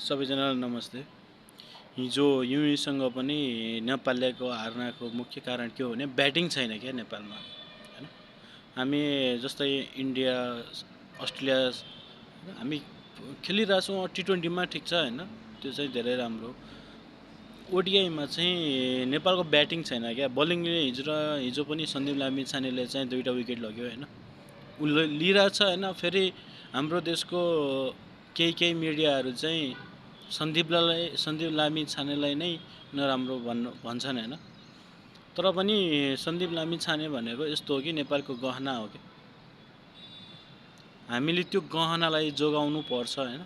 सबैजनालाई नमस्ते। हिजो युएसँग पनि नेपालको हार्नको मुख्य कारण के हो भने ब्याटिङ छैन क्या नेपालमा हैन। हामी जस्तै इन्डिया अस्ट्रेलिया हामी खेलिरहेछौँ टी20मा ठिक छ हैन, त्यो चाहिँ धेरै राम्रो। ओडिआईमा चाहिँ नेपालको ब्याटिङ छैन क्या। बलिङले हिजो पनि सन्दीप लामिछानेले चाहिँ 2टा विकेट लग्यो हैन। उसले लिइरहेछ हैन। फेरि हाम्रो देशको केही मिडियाहरू चाहिँ सन्दीप लामिछानेलाई नै नराम्रो भन्छन् हैन। तर पनि सन्दीप लामिछाने भनेको यस्तो हो कि नेपालको गहना हो कि हामीले त्यो गहनालाई जोगाउनु पर्छ हैन।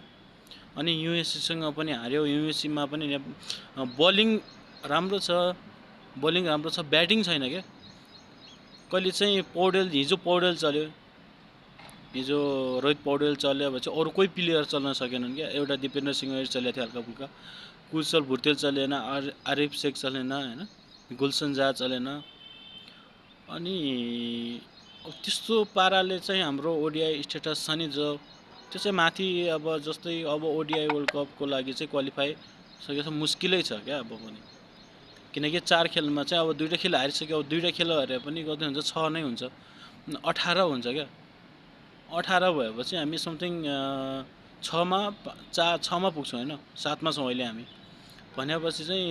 अनि युएससँग पनि हार्यो। युएसमा पनि बलिङ राम्रो छ, ब्याटिङ छैन के। कहिले चाहिँ हिजो पौडेल चल्यो, हिजो रोहित पौडेल चल्यो भएपछि अरू कोही प्लेयर चल्न सकेनन् क्या। एउटा दिपेन्द्र सिंह चलेको थियो हल्का फुल्का, कुशल भुर्तेल चलेन, आरिफ शेख चलेन हैन, गुलसन जहाँ चलेन। अनि त्यस्तो पाराले चाहिँ हाम्रो ओडिआई स्टेटस छ नि जो त्यो चाहिँ माथि अब जस्तै अब ओडिआई वर्ल्ड कपको लागि चाहिँ क्वालिफाई सकेको मुस्किलै छ क्या अब पनि। किनकि 4 खेलमा चाहिँ अब 2टा खेल हारिसक्यो। अब 2टा खेल हारे पनि कति हुन्छ, 6 नै हुन्छ, 18 हुन्छ क्या। 18 भएपछि हामी समथिङ 6मा पुग्छौँ हैन, 7मा छौँ अहिले हामी। भनेपछि चाहिँ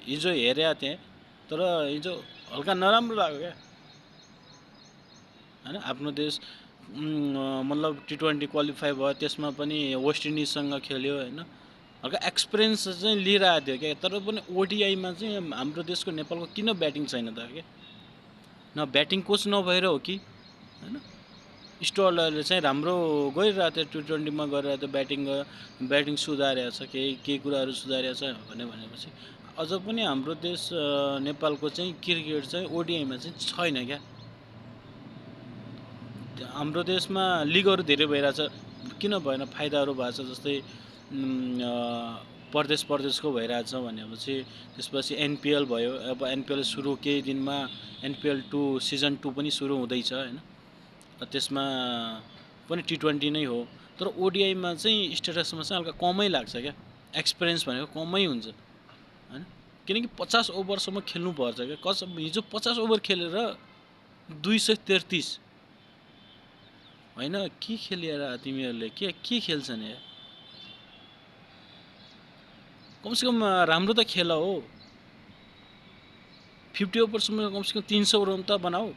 हिजो हेरे थिएँ, तर हिजो हल्का नराम्रो लाग्यो क्या हैन। आफ्नो देश मतलब टी20 क्वालिफाई भयो, त्यसमा पनि वेस्ट इन्डिजसँग खेल्यो हैन। हल्का एक्सपिरियन्स चाहिँ लिइरहेको थियो क्या। तर पनि ओडिआईमा चाहिँ हाम्रो देशको नेपालको किन ब्याटिङ छैन त के? न ब्याटिङ कोच नभएर हो कि हैन। स्टलरले चाहिँ राम्रो गरिरहेको थियो, टी20मा गरिरहेको थियो, ब्याटिङ सुधारेको छ, केही कुराहरू सुधारेको छ भनेपछि अझ पनि हाम्रो देश नेपालको चाहिँ क्रिकेट चाहिँ ओडिआईमा चाहिँ छैन क्या। हाम्रो देशमा लिगहरू धेरै भइरहेछ, किन भएन? फाइदाहरू भएको छ, जस्तै प्रदेशको भइरहेछ भनेपछि त्यसपछि एनपिएल भयो। अब एनपिएल सुरु केही दिनमा एनपिएल 2 सिजन 2 पनि सुरु हुँदैछ हैन। त्यसमा पनि टी20 नै हो। तर ओडिआईमा चाहिँ स्टेटसमा चाहिँ हल्का कमै लाग्छ क्या। एक्सपिरियन्स भनेको कमै हुन्छ हैन। किनकि 50 ओभरसम्म खेल्नु पर्छ क्या। हिजो 50 ओभर खेलेर 233 हैन। के खेलिएर तिमीहरूले के खेल्छन् यार? कमसेकम राम्रो त खेल हो। 50 ओभरसम्म कमसेकम 300 रन त बनाऊ।